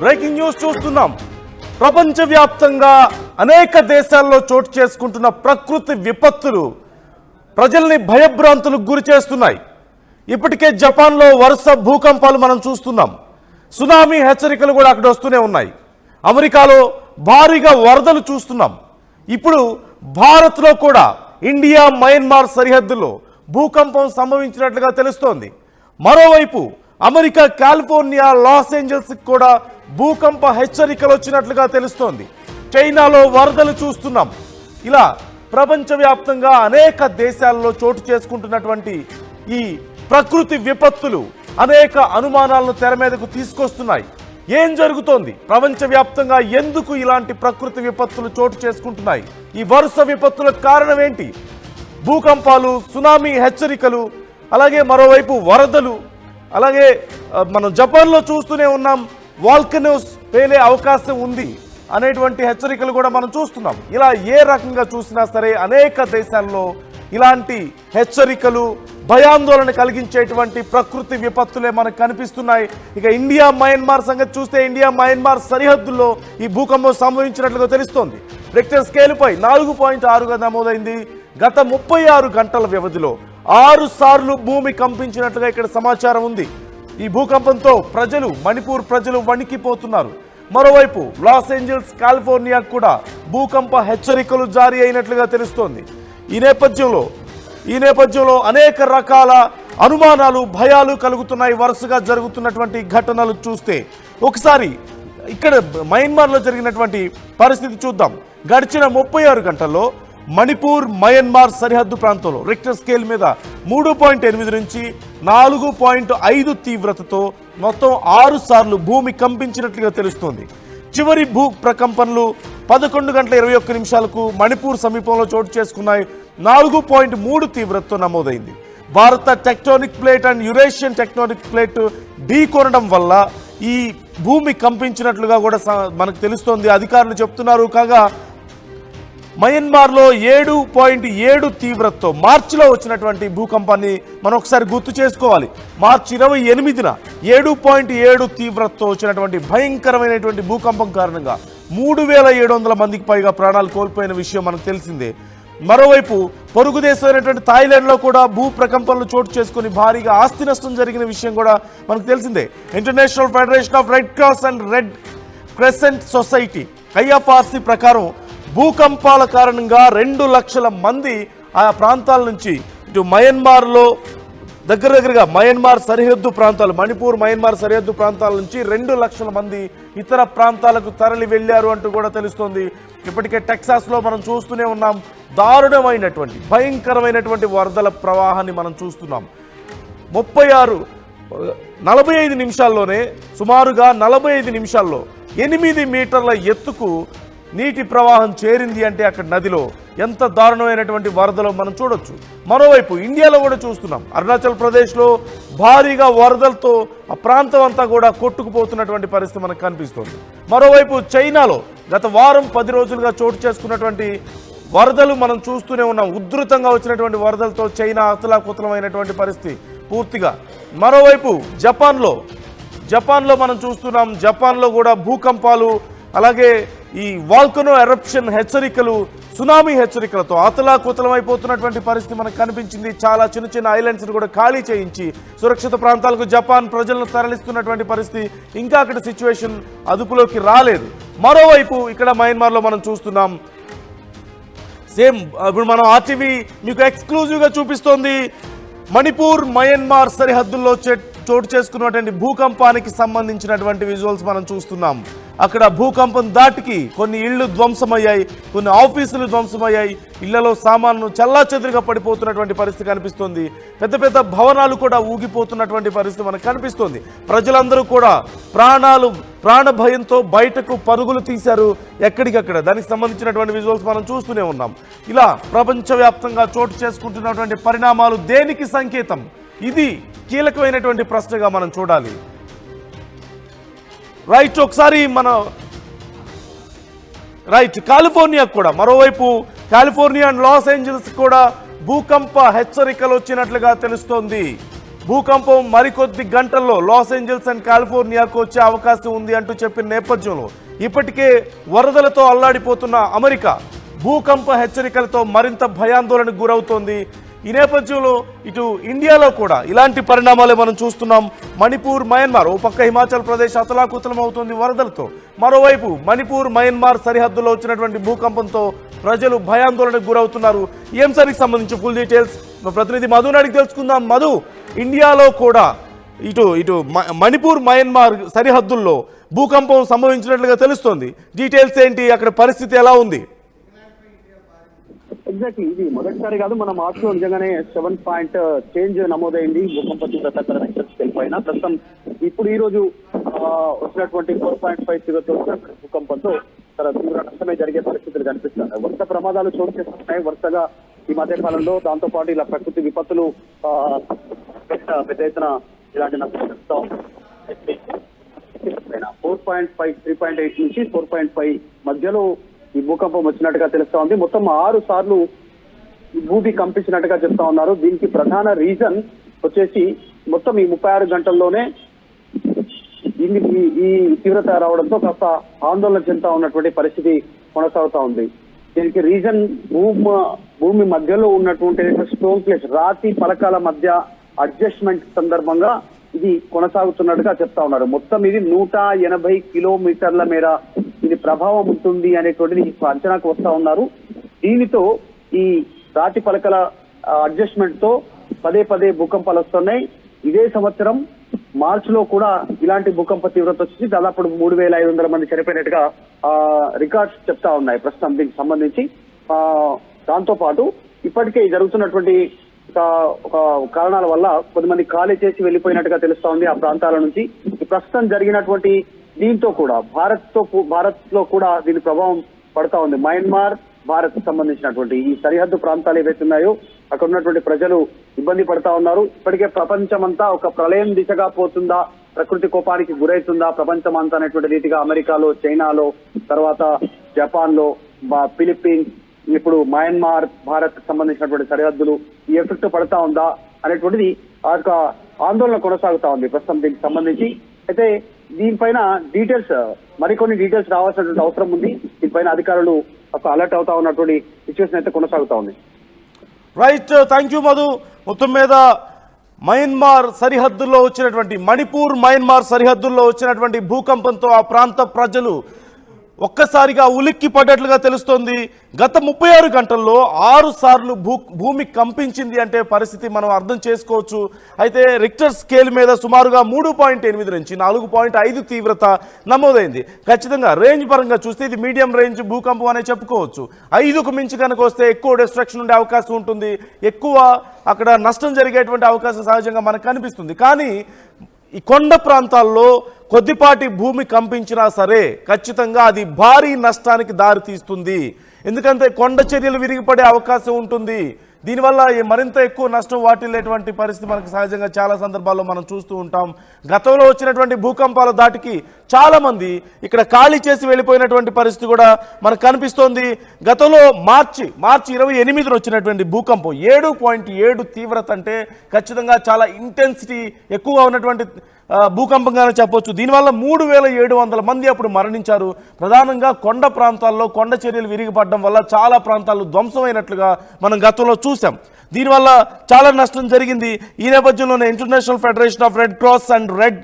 Breaking news చూస్తున్నాం. ప్రపంచవ్యాప్తంగా అనేక దేశాల్లో చోటు చేసుకుంటున్న ప్రకృతి విపత్తులు ప్రజల్ని భయభ్రాంతులకు గురి చేస్తున్నాయి. ఇప్పటికే జపాన్లో వరుస భూకంపాలు మనం చూస్తున్నాం. సునామీ హెచ్చరికలు కూడా అక్కడ వస్తూనే ఉన్నాయి. అమెరికాలో భారీగా వరదలు చూస్తున్నాం. ఇప్పుడు భారత్లో కూడా ఇండియా మయన్మార్ సరిహద్దులో భూకంపం సంభవించినట్లుగా తెలుస్తోంది. మరోవైపు అమెరికా కాలిఫోర్నియా లాస్ ఏంజల్స్కి కూడా భూకంప హెచ్చరికలు వచ్చినట్లుగా తెలుస్తోంది. చైనాలో వరదలు చూస్తున్నాం. ఇలా ప్రపంచవ్యాప్తంగా అనేక దేశాల్లో చోటు చేసుకుంటున్నటువంటి ఈ ప్రకృతి విపత్తులు అనేక అనుమానాలను తెర మీదకు తీసుకొస్తున్నాయి. ఏం జరుగుతోంది? ప్రపంచవ్యాప్తంగా ఎందుకు ఇలాంటి ప్రకృతి విపత్తులు చోటు చేసుకుంటున్నాయి? ఈ వరుస విపత్తులకు కారణం ఏంటి? భూకంపాలు, సునామీ హెచ్చరికలు, అలాగే మరోవైపు వరదలు, అలాగే మనం జపాన్లో చూస్తూనే ఉన్నాం వాల్కనోస్ పేలే అవకాశం ఉంది అనేటువంటి హెచ్చరికలు కూడా మనం చూస్తున్నాం. ఇలా ఏ రకంగా చూసినా సరే అనేక దేశాల్లో ఇలాంటి హెచ్చరికలు, భయాందోళన కలిగించేటువంటి ప్రకృతి విపత్తులే మనకు కనిపిస్తున్నాయి. ఇక ఇండియా మయన్మార్ సంగతి చూస్తే ఇండియా మయన్మార్ సరిహద్దుల్లో ఈ భూకంపం సంభవించినట్లుగా తెలుస్తోంది. రిక్టర్ స్కేలుపై 4.6గా నమోదైంది. గత 36 గంటల వ్యవధిలో 6 సార్లు భూమి కంపించినట్లుగా ఇక్కడ సమాచారం ఉంది. ఈ భూకంపంతో మణిపూర్ ప్రజలు వణికిపోతున్నారు. మరోవైపు లాస్ ఏంజల్స్, కాలిఫోర్నియా కూడా భూకంప హెచ్చరికలు జారీ అయినట్లుగా తెలుస్తోంది. ఈ నేపథ్యంలో అనేక రకాల అనుమానాలు, భయాలు కలుగుతున్నాయి. వరుసగా జరుగుతున్నటువంటి ఘటనలు చూస్తే ఒకసారి ఇక్కడ మయన్మార్లో జరిగినటువంటి పరిస్థితి చూద్దాం. గడిచిన 36 గంటల్లో మణిపూర్ మయన్మార్ సరిహద్దు ప్రాంతంలో రిక్టర్ స్కేల్ మీద 3.8 నుంచి 4.5 తీవ్రతతో మొత్తం 6 సార్లు భూమి కంపించినట్లుగా తెలుస్తోంది. చివరి భూ ప్రకంపనలు 11 గంటల 21 నిమిషాలకు మణిపూర్ సమీపంలో చోటు చేసుకున్నాయి. 4.3 తీవ్రతతో నమోదైంది. భారత tectonic plate and Eurasian tectonic plate ఢీ కొనడం వల్ల ఈ భూమి కంపించినట్లుగా కూడా మనకు తెలుస్తోంది, అధికారులు చెప్తున్నారు. కాగా మయన్మార్లో 7.7 తీవ్రతతో మార్చిలో వచ్చినటువంటి భూకంపాన్ని మనం ఒకసారి గుర్తు చేసుకోవాలి. మార్చి 28న 7.7 తీవ్రతతో వచ్చినటువంటి భయంకరమైనటువంటి భూకంపం కారణంగా 3700 మందికి పైగా ప్రాణాలు కోల్పోయిన విషయం మనకు తెలిసిందే. మరోవైపు పొరుగు దేశమైనటువంటి థాయిలాండ్లో కూడా భూ ప్రకంపనలు చోటు చేసుకుని భారీగా ఆస్తి నష్టం జరిగిన విషయం కూడా మనకు తెలిసిందే. International federation of red cross and red crescent society IFRC ప్రకారం భూకంపాల కారణంగా 2 లక్షల మంది ఆ ప్రాంతాల నుంచి ఇటు మయన్మార్లో దగ్గరగా మయన్మార్ సరిహద్దు ప్రాంతాలు, మణిపూర్ మయన్మార్ సరిహద్దు ప్రాంతాల నుంచి 2 లక్షల మంది ఇతర ప్రాంతాలకు తరలి వెళ్ళారు అంటూ కూడా తెలుస్తోంది. ఇప్పటికే టెక్సాస్లో మనం చూస్తూనే ఉన్నాం. దారుణమైనటువంటి భయంకరమైనటువంటి వరదల ప్రవాహాన్ని మనం చూస్తున్నాం. 45 నిమిషాల్లోనే సుమారుగా 45 నిమిషాల్లో 8 మీటర్ల ఎత్తుకు నీటి ప్రవాహం చేరింది అంటే అక్కడ నదిలో ఎంత దారుణమైనటువంటి వరదలో మనం చూడొచ్చు. మరోవైపు ఇండియాలో కూడా చూస్తున్నాం. అరుణాచల్ ప్రదేశ్లో భారీగా వరదలతో ఆ ప్రాంతం అంతా కూడా కొట్టుకుపోతున్నటువంటి పరిస్థితి మనకు కనిపిస్తుంది. మరోవైపు చైనాలో గత వారం 10 రోజులుగా చోటు చేసుకున్నటువంటి వరదలు మనం చూస్తూనే ఉన్నాం. ఉధృతంగా వచ్చినటువంటి వరదలతో చైనా అతలాకుతలమైనటువంటి పరిస్థితి పూర్తిగా. మరోవైపు జపాన్లో మనం చూస్తున్నాం. జపాన్లో కూడా భూకంపాలు, అలాగే ఈ వాల్కనో ఎరప్షన్ హెచ్చరికలు, సునామీ హెచ్చరికలతో అతలాకుతలమైపోతున్నటువంటి పరిస్థితి మనకు కనిపించింది. చాలా చిన్న ఐలాండ్స్ని కూడా ఖాళీ చేయించి సురక్షిత ప్రాంతాలకు జపాన్ ప్రజలను తరలిస్తున్నటువంటి పరిస్థితి. ఇంకా అక్కడ సిచ్యువేషన్ అదుపులోకి రాలేదు. మరోవైపు ఇక్కడ మయన్మార్లో మనం చూస్తున్నాం. సేమ్ ఇప్పుడు మనం RTV మీకు ఎక్స్క్లూజివ్గా చూపిస్తోంది. మణిపూర్ మయన్మార్ సరిహద్దుల్లో చోటు చేసుకున్నటువంటి భూకంపానికి సంబంధించినటువంటి విజువల్స్ మనం చూస్తున్నాం. అక్కడ భూకంపం దాటికి కొన్ని ఇళ్లు ధ్వంసమయ్యాయి, కొన్ని ఆఫీసులు ధ్వంసమయ్యాయి. ఇళ్లలో సామాన్లు చెల్లాచెదురుగా పడిపోతున్నటువంటి పరిస్థితి కనిపిస్తుంది. పెద్ద పెద్ద భవనాలు కూడా ఊగిపోతున్నటువంటి పరిస్థితి మనకు కనిపిస్తుంది. ప్రజలందరూ కూడా ప్రాణ భయంతో బయటకు పరుగులు తీశారు ఎక్కడికక్కడ. దానికి సంబంధించినటువంటి విజువల్స్ మనం చూస్తూనే ఉన్నాం. ఇలా ప్రపంచవ్యాప్తంగా చోటు చేసుకుంటున్నటువంటి పరిణామాలు దేనికి సంకేతం? ఇది కీలకమైనటువంటి ప్రశ్నగా మనం చూడాలి. ఒకసారి కాలిఫోర్నియా కూడా, మరోవైపు కాలిఫోర్నియా అండ్ లాస్ ఏంజల్స్ కూడా భూకంప హెచ్చరికలు వచ్చినట్లుగా తెలుస్తోంది. భూకంపం మరికొద్ది గంటల్లో లాస్ ఏంజల్స్ అండ్ కాలిఫోర్నియాకు వచ్చే అవకాశం ఉంది అంటూ చెప్పిన నేపథ్యంలో ఇప్పటికే వరదలతో అల్లాడిపోతున్న అమెరికా భూకంప హెచ్చరికలతో మరింత భయాందోళనకు గురవుతోంది. ఈ నేపథ్యంలో ఇటు ఇండియాలో కూడా ఇలాంటి పరిణామాలే మనం చూస్తున్నాం. మణిపూర్, మయన్మార్, ఓ పక్క హిమాచల్ ప్రదేశ్ అతలాకుతలం అవుతోంది వరదలతో, మరోవైపు మణిపూర్, మయన్మార్ సరిహద్దులో వచ్చినటువంటి భూకంపంతో ప్రజలు భయాందోళనకు గురవుతున్నారు. ఈ అంశానికి సంబంధించి ఫుల్ డీటెయిల్స్ మా ప్రతినిధి మధుని అడిగి తెలుసుకుందాం. మధు, ఇండియాలో కూడా ఇటు మణిపూర్, మయన్మార్ సరిహద్దుల్లో భూకంపం సంభవించినట్లుగా తెలుస్తోంది. డీటెయిల్స్ ఏంటి, అక్కడ పరిస్థితి ఎలా ఉంది? ఎగ్జాక్ట్లీ, ఇది మొదటిసారి కాదు, మన మార్చ్ లో నిజంగానే 7 పాయింట్ చేంజ్ నమోదైంది భూకంప తీవ్రత స్కేల్ పైన. ప్రస్తుతం ఇప్పుడు ఈ రోజు వచ్చినటువంటి 4.5 భూకంపంతో చాలా తీవ్ర నష్టమే జరిగే పరిస్థితులు కనిపిస్తున్నాయి. వరుస ప్రమాదాలు చోటు చేసుకుంటున్నాయి వరుసగా ఈ మధ్య కాలంలో. దాంతో పాటు ఇలా ప్రకృతి విపత్తులు పెద్ద ఎత్తున ఇలాంటి నష్టం 4.5, 3.8 నుంచి 4.5 మధ్యలో ఈ భూకంపం వచ్చినట్టుగా తెలుస్తా ఉంది. మొత్తం 6 సార్లు భూమి కంపించినట్టుగా చెప్తా ఉన్నారు. దీనికి ప్రధాన రీజన్ వచ్చేసి మొత్తం ఈ 36 గంటల్లోనే ఈ తీవ్రత రావడంతో కాస్త ఆందోళన చెందుతా ఉన్నటువంటి పరిస్థితి కొనసాగుతా ఉంది. దీనికి రీజన్ భూమి మధ్యలో ఉన్నటువంటి స్టోన్ ప్లేస్, రాతి పలకాల మధ్య అడ్జస్ట్మెంట్ సందర్భంగా ఇది కొనసాగుతున్నట్టుగా చెప్తా ఉన్నారు. మొత్తం ఇది 180 కిలోమీటర్ల మేర ఇది ప్రభావం ఉంటుంది అనేటువంటిది అంచనాకు వస్తా ఉన్నారు. దీనితో ఈ రాతి పలకల అడ్జస్ట్మెంట్ తో పదే పదే భూకంపాలు వస్తున్నాయి. ఇదే సంవత్సరం మార్చి లో కూడా ఇలాంటి భూకంప తీవ్రత వచ్చి దాదాపు 3,500 మంది చనిపోయినట్టుగా రికార్డ్స్ చెప్తా ఉన్నాయి ప్రస్తుతం దీనికి సంబంధించి. దాంతో పాటు ఇప్పటికే జరుగుతున్నటువంటి ఒక కారణాల వల్ల కొంతమంది ఖాళీ చేసి వెళ్లిపోయినట్టుగా తెలుస్తా ఉంది ఆ ప్రాంతాల నుంచి. ప్రస్తుతం జరిగినటువంటి దీంతో కూడా భారత్ లో కూడా దీని ప్రభావం పడతా ఉంది. మయన్మార్, భారత్ సంబంధించినటువంటి ఈ సరిహద్దు ప్రాంతాలు ఏవైతే ఉన్నాయో అక్కడ ఉన్నటువంటి ప్రజలు ఇబ్బంది పడతా ఉన్నారు. ఇప్పటికే ప్రపంచమంతా ఒక ప్రళయం దిశగా పోతుందా, ప్రకృతి కోపానికి గురవుతుందా ప్రపంచం అంతా అనేటువంటి రీతిగా అమెరికాలో, చైనాలో, తర్వాత జపాన్ లో, ఫిలిప్పీన్స్, ఇప్పుడు మయన్మార్, భారత్ సంబంధించినటువంటి సరిహద్దులు ఈ ఎఫెక్ట్ పడతా ఉందా అనేటువంటిది ఆ యొక్క ఆందోళన కొనసాగుతా ఉంది ప్రస్తుతం దీనికి సంబంధించి. అయితే దీనిపైన మరికొన్ని డీటెయిల్స్ రావాల్సినటువంటి అవసరం ఉంది. దీనిపైన అధికారులు ఒక అలర్ట్ అవుతా ఉన్నటువంటి సిచ్యువేషన్ అయితే కొనసాగుతా ఉంది. Right, thank you Madhu. మొత్తం మీద మయన్మార్ సరిహద్దుల్లో వచ్చినటువంటి మణిపూర్, మయన్మార్ సరిహద్దుల్లో వచ్చినటువంటి భూకంపంతో ఆ ప్రాంత ప్రజలు ఒక్కసారిగా ఉలిక్కి పడ్డట్లుగా తెలుస్తోంది. గత 36 గంటల్లో 6 సార్లు భూమి కంపించింది అంటే పరిస్థితి మనం అర్థం చేసుకోవచ్చు. అయితే రిక్టర్ స్కేల్ మీద సుమారుగా 3.8 నుంచి 4.5 తీవ్రత నమోదైంది. ఖచ్చితంగా రేంజ్ పరంగా చూస్తే ఇది మీడియం రేంజ్ భూకంపం అనే చెప్పుకోవచ్చు. 5కు మించి కనుక వస్తే ఎక్కువ డిస్ట్రక్షన్ ఉండే అవకాశం ఉంటుంది, ఎక్కువ అక్కడ నష్టం జరిగేటువంటి అవకాశం సహజంగా మనకు కనిపిస్తుంది. కానీ ఈ కొండ ప్రాంతాల్లో కొద్దిపాటి భూమి కంపించినా సరే ఖచ్చితంగా అది భారీ నష్టానికి దారితీస్తుంది. ఎందుకంటే కొండ చర్యలు విరిగిపడే అవకాశం ఉంటుంది. దీనివల్ల మరింత ఎక్కువ నష్టం వాటిల్లేటువంటి పరిస్థితి మనకు సహజంగా చాలా సందర్భాల్లో మనం చూస్తూ ఉంటాం. గతంలో వచ్చినటువంటి భూకంపాల దాటికి చాలామంది ఇక్కడ ఖాళీ చేసి వెళ్ళిపోయినటువంటి పరిస్థితి కూడా మనకు కనిపిస్తోంది. గతంలో మార్చి 28న వచ్చినటువంటి భూకంపం 7.7 తీవ్రత అంటే ఖచ్చితంగా చాలా ఇంటెన్సిటీ ఎక్కువగా ఉన్నటువంటి భూకంపంగానే చెప్పొచ్చు. దీనివల్ల 3,700 మంది అప్పుడు మరణించారు. ప్రధానంగా కొండ ప్రాంతాల్లో కొండ చర్యలు విరిగిపడడం వల్ల చాలా ప్రాంతాలు ధ్వంసమైనట్లుగా మనం గతంలో చూసాం. దీనివల్ల చాలా నష్టం జరిగింది. ఈ నేపథ్యంలోనే international federation of red cross and red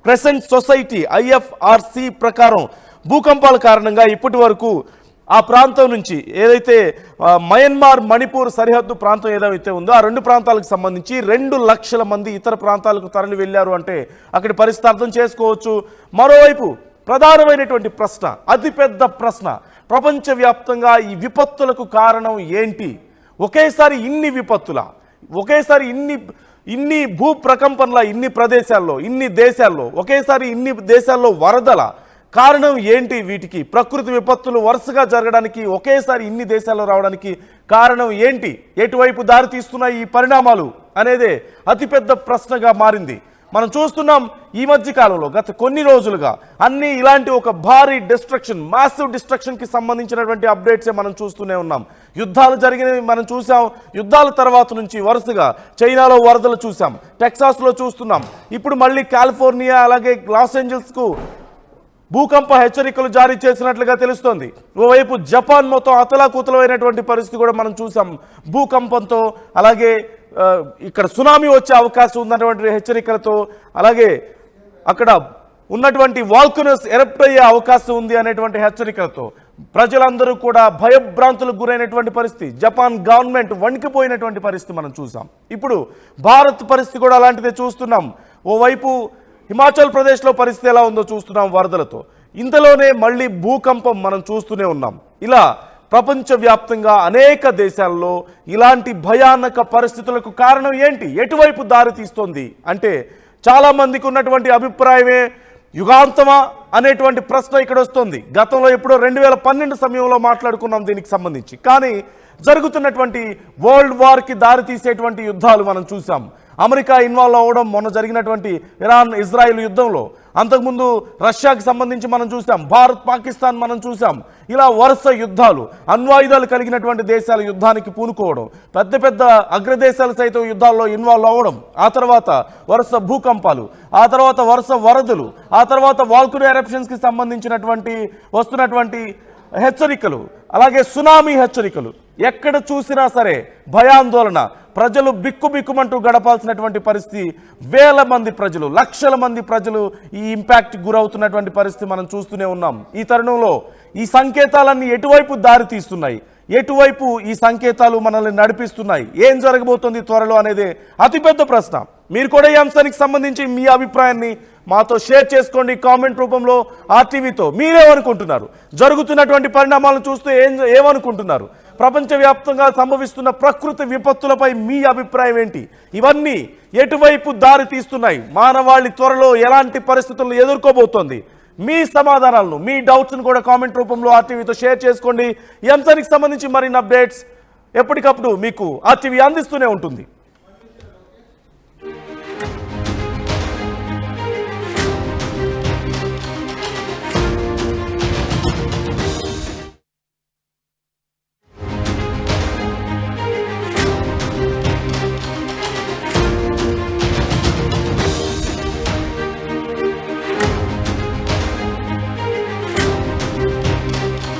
crescent society IFRC ప్రకారం భూకంపాల కారణంగా ఇప్పటి వరకు ఆ ప్రాంతం నుంచి ఏదైతే మయన్మార్, మణిపూర్ సరిహద్దు ప్రాంతం ఏదైతే ఉందో ఆ 2 ప్రాంతాలకు సంబంధించి 2 లక్షల మంది ఇతర ప్రాంతాలకు తరలి వెళ్ళారు అంటే అక్కడి పరిస్థితి అర్థం చేసుకోవచ్చు. మరోవైపు ప్రధానమైనటువంటి ప్రశ్న, అతిపెద్ద ప్రశ్న, ప్రపంచవ్యాప్తంగా ఈ విపత్తులకు కారణం ఏంటి? ఒకేసారి ఇన్ని విపత్తుల, ఒకేసారి ఇన్ని భూ ప్రకంపనల, ఇన్ని ప్రదేశాల్లో, ఇన్ని దేశాల్లో, ఒకేసారి ఇన్ని దేశాల్లో వరదల కారణం ఏంటి? వీటికి ప్రకృతి విపత్తులు వరుసగా జరగడానికి, ఒకేసారి ఇన్ని దేశాల్లో రావడానికి కారణం ఏంటి? ఎటువైపు దారి తీస్తున్నాయి ఈ పరిణామాలు అనేదే అతిపెద్ద ప్రశ్నగా మారింది. మనం చూస్తున్నాం ఈ మధ్య కాలంలో గత కొన్ని రోజులుగా అన్ని ఇలాంటి ఒక భారీ డిస్ట్రక్షన్, మాసివ్ డిస్ట్రక్షన్ కి సంబంధించినటువంటి అప్డేట్సే మనం చూస్తూనే ఉన్నాం. యుద్ధాలు జరిగినవి మనం చూసాం. యుద్ధాల తర్వాత నుంచి వరుసగా చైనాలో వరదలు చూసాం, టెక్సాస్లో చూస్తున్నాం, ఇప్పుడు మళ్ళీ కాలిఫోర్నియా అలాగే లాస్ ఏంజల్స్కు భూకంప హెచ్చరికలు జారీ చేసినట్లుగా తెలుస్తోంది. ఓవైపు జపాన్ మొత్తం అతలాకుతలమైనటువంటి పరిస్థితి కూడా మనం చూసాం భూకంపంతో. అలాగే ఇక్కడ సునామీ వచ్చే అవకాశం ఉన్నటువంటి హెచ్చరికలతో, అలాగే అక్కడ ఉన్నటువంటి వాల్కనోస్ ఎరప్ట్ అయ్యే అవకాశం ఉంది అనేటువంటి హెచ్చరికలతో ప్రజలందరూ కూడా భయభ్రాంతులకు గురైనటువంటి పరిస్థితి. జపాన్ గవర్నమెంట్ వణికిపోయినటువంటి పరిస్థితి మనం చూసాం. ఇప్పుడు భారత్ పరిస్థితి కూడా అలాంటిదే చూస్తున్నాం. ఓవైపు హిమాచల్ ప్రదేశ్లో పరిస్థితి ఎలా ఉందో చూస్తున్నాం వరదలతో. ఇంతలోనే మళ్ళీ భూకంపం మనం చూస్తూనే ఉన్నాం. ఇలా ప్రపంచవ్యాప్తంగా అనేక దేశాల్లో ఇలాంటి భయానక పరిస్థితులకు కారణం ఏంటి, ఎటువైపు దారి తీస్తోంది అంటే చాలా మందికి ఉన్నటువంటి అభిప్రాయమే యుగాంతమా అనేటువంటి ప్రశ్న ఇక్కడ వస్తుంది. గతంలో ఎప్పుడో 2012 సమయంలో మాట్లాడుకున్నాం దీనికి సంబంధించి. కానీ జరుగుతున్నటువంటి వరల్డ్ వార్కి దారి తీసేటువంటి యుద్ధాలు మనం చూసాం. అమెరికా ఇన్వాల్వ్ అవ్వడం మొన్న జరిగినటువంటి ఇరాన్ ఇజ్రాయిల్ యుద్ధంలో, అంతకుముందు రష్యాకి సంబంధించి మనం చూసాం, భారత్ పాకిస్తాన్ మనం చూసాం. ఇలా వరుస యుద్ధాలు, అణ్వాయుధాలు కలిగినటువంటి దేశాలు యుద్ధానికి పూనుకోవడం, పెద్ద పెద్ద అగ్రదేశాలు సైతం యుద్ధాల్లో ఇన్వాల్వ్ అవ్వడం, ఆ తర్వాత వరుస భూకంపాలు, ఆ తర్వాత వరుస వరదలు, ఆ తర్వాత వాల్కనో ఎరప్షన్స్కి సంబంధించినటువంటి వస్తున్నటువంటి హెచ్చరికలు, అలాగే సునామీ హెచ్చరికలు. ఎక్కడ చూసినా సరే భయాందోళన, ప్రజలు బిక్కుబిక్కుమంటూ గడపాల్సినటువంటి పరిస్థితి. వేల మంది ప్రజలు, లక్షల మంది ప్రజలు ఈ ఇంపాక్ట్ గురవుతున్నటువంటి పరిస్థితి మనం చూస్తూనే ఉన్నాం. ఈ తరుణంలో ఈ సంకేతాలన్నీ ఎటువైపు దారి తీస్తున్నాయి, ఎటువైపు ఈ సంకేతాలు మనల్ని నడిపిస్తున్నాయి, ఏం జరగబోతుంది త్వరలో అనేది అతిపెద్ద ప్రశ్న. మీరు కూడా ఈ అంశానికి సంబంధించి మీ అభిప్రాయాన్ని మాతో షేర్ చేసుకోండి కామెంట్ రూపంలో. ఆర్టీవీతో మీరేమనుకుంటున్నారు, జరుగుతున్నటువంటి పరిణామాలను చూస్తూ ఏమనుకుంటున్నారు, ప్రపంచవ్యాప్తంగా సంభవిస్తున్న ప్రకృతి విపత్తులపై మీ అభిప్రాయం ఏంటి, ఇవన్నీ ఎటువైపు దారి తీస్తున్నాయి, మానవాళి త్వరలో ఎలాంటి పరిస్థితులను ఎదుర్కోబోతోంది, మీ సమాధానాలను, మీ డౌట్స్ను కూడా కామెంట్ రూపంలో ఆర్టీవీతో షేర్ చేసుకోండి. ఈ అంశానికి సంబంధించి మరిన్ని అప్డేట్స్ ఎప్పటికప్పుడు మీకు ఆర్టీవీ అందిస్తూనే ఉంటుంది.